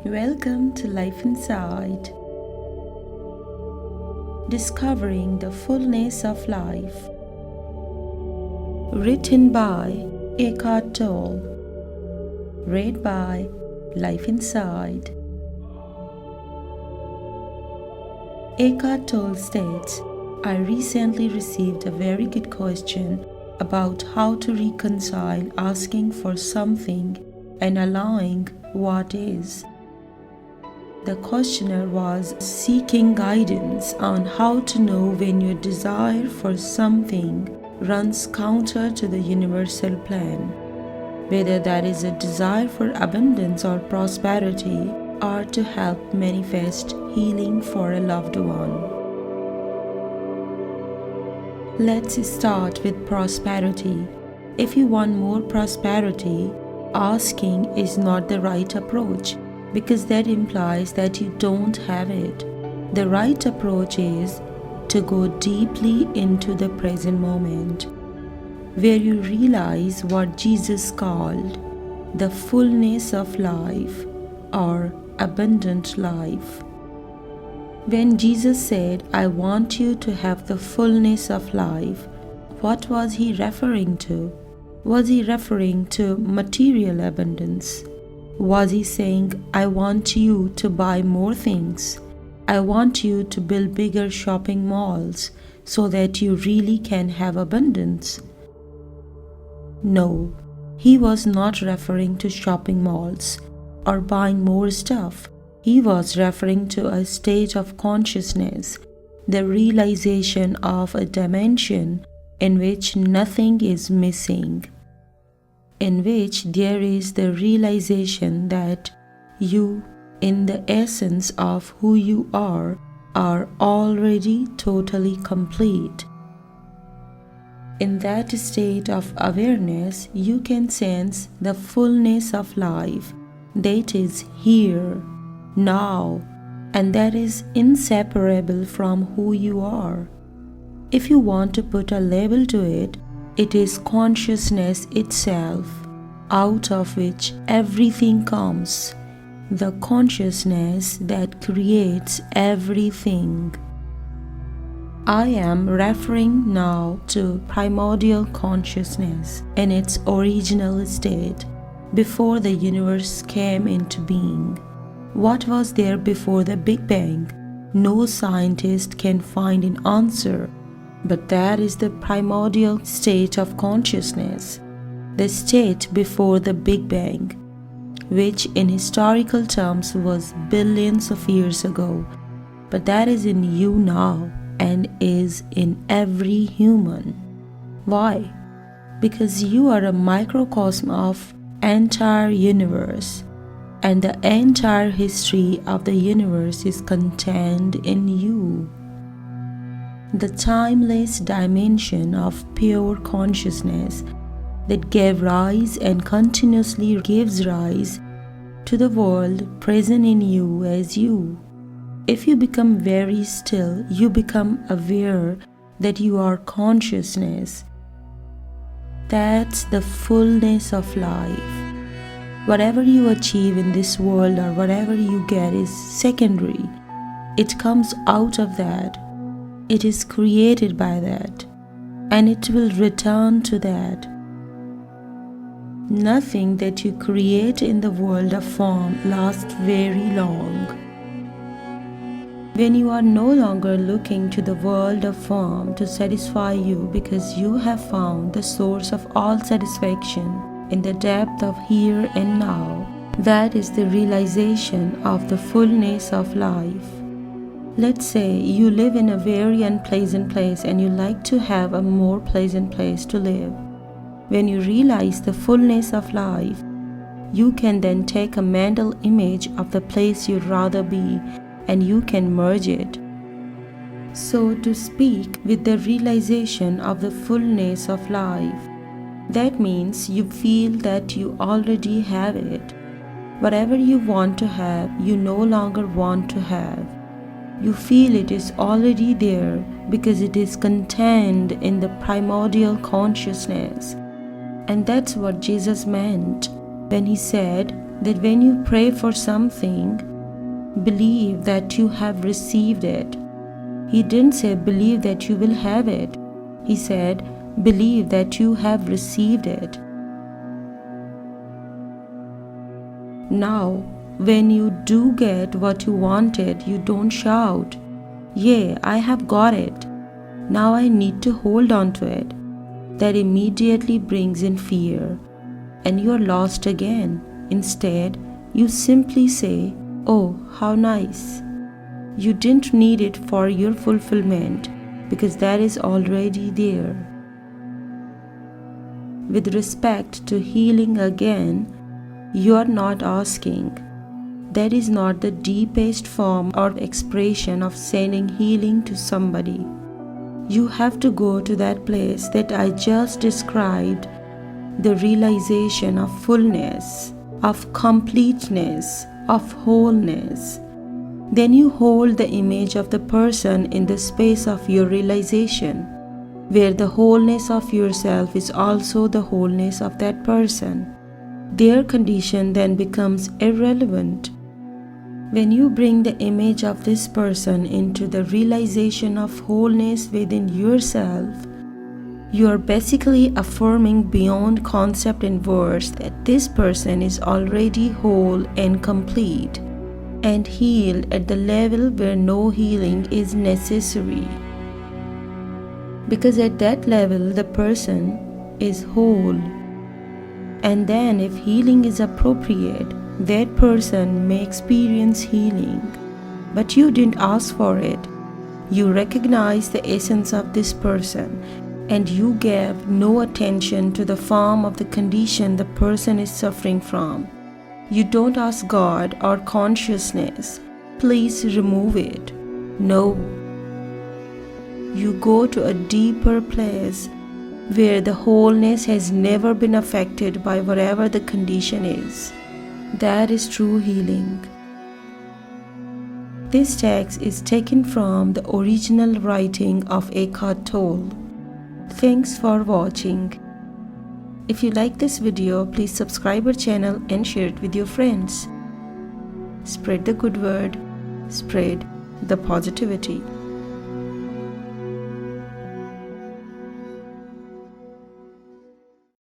Welcome to Life Inside, discovering the fullness of life. Written by Eckhart Tolle, read by Life Inside. Eckhart Tolle states, I recently received a very good question about how to reconcile asking for something and allowing what is. The questioner was seeking guidance on how to know when your desire for something runs counter to the universal plan, whether that is a desire for abundance or prosperity, or to help manifest healing for a loved one. Let's start with prosperity. If you want more prosperity, asking is not the right approach, because that implies that you don't have it. The right approach is to go deeply into the present moment, where you realize what Jesus called the fullness of life or abundant life. When Jesus said, I want you to have the fullness of life, what was he referring to? Was he referring to material abundance? Was he saying, I want you to buy more things? I want you to build bigger shopping malls so that you really can have abundance? No, he was not referring to shopping malls or buying more stuff. He was referring to a state of consciousness, the realization of a dimension in which nothing is missing, in which there is the realization that you, in the essence of who you are already totally complete. In that state of awareness, you can sense the fullness of life that is here, now, and that is inseparable from who you are. If you want to put a label to it, it is consciousness itself, out of which everything comes, the consciousness that creates everything. I am referring now to primordial consciousness in its original state, before the universe came into being. What was there before the Big Bang? No scientist can find an answer, but that is the primordial state of consciousness, the state before the Big Bang, which in historical terms was billions of years ago, but that is in you now and is in every human. Why? Because you are a microcosm of entire universe, and the entire history of the universe is contained in you. The timeless dimension of pure consciousness that gave rise and continuously gives rise to the world present in you as you. If you become very still, you become aware that you are consciousness. That's the fullness of life. Whatever you achieve in this world or whatever you get is secondary. It comes out of that. It is created by that. And it will return to that. Nothing that you create in the world of form lasts very long. When you are no longer looking to the world of form to satisfy you because you have found the source of all satisfaction in the depth of here and now, that is the realization of the fullness of life. Let's say you live in a very unpleasant place and you like to have a more pleasant place to live. When you realize the fullness of life, you can then take a mental image of the place you'd rather be and you can merge it. So to speak, with the realization of the fullness of life, that means you feel that you already have it. Whatever you want to have, you no longer want to have. You feel it is already there because it is contained in the primordial consciousness. And that's what Jesus meant when he said, that when you pray for something, believe that you have received it. He didn't say believe that you will have it. He said believe that you have received it. Now, when you do get what you wanted, you don't shout, "Yeah, I have got it. Now I need to hold on to it." That immediately brings in fear, and you are lost again. Instead, you simply say, "Oh, how nice." You didn't need it for your fulfillment because that is already there. With respect to healing again, you are not asking. That is not the deepest form or expression of sending healing to somebody. You have to go to that place that I just described, the realization of fullness, of completeness, of wholeness. Then you hold the image of the person in the space of your realization, where the wholeness of yourself is also the wholeness of that person. Their condition then becomes irrelevant. When you bring the image of this person into the realization of wholeness within yourself, you are basically affirming beyond concept and words that this person is already whole and complete and healed at the level where no healing is necessary. Because at that level, the person is whole. And then, if healing is appropriate, that person may experience healing. But you didn't ask for it. You recognize the essence of this person, and you gave no attention to the form of the condition the person is suffering from. You don't ask God or consciousness, "Please remove it." No. You go to a deeper place where the wholeness has never been affected by whatever the condition is. That is true healing. This text is taken from the original writing of Eckhart Tolle. Thanks for watching. If you like this video, please subscribe our channel and share it with your friends. Spread the good word, spread the positivity.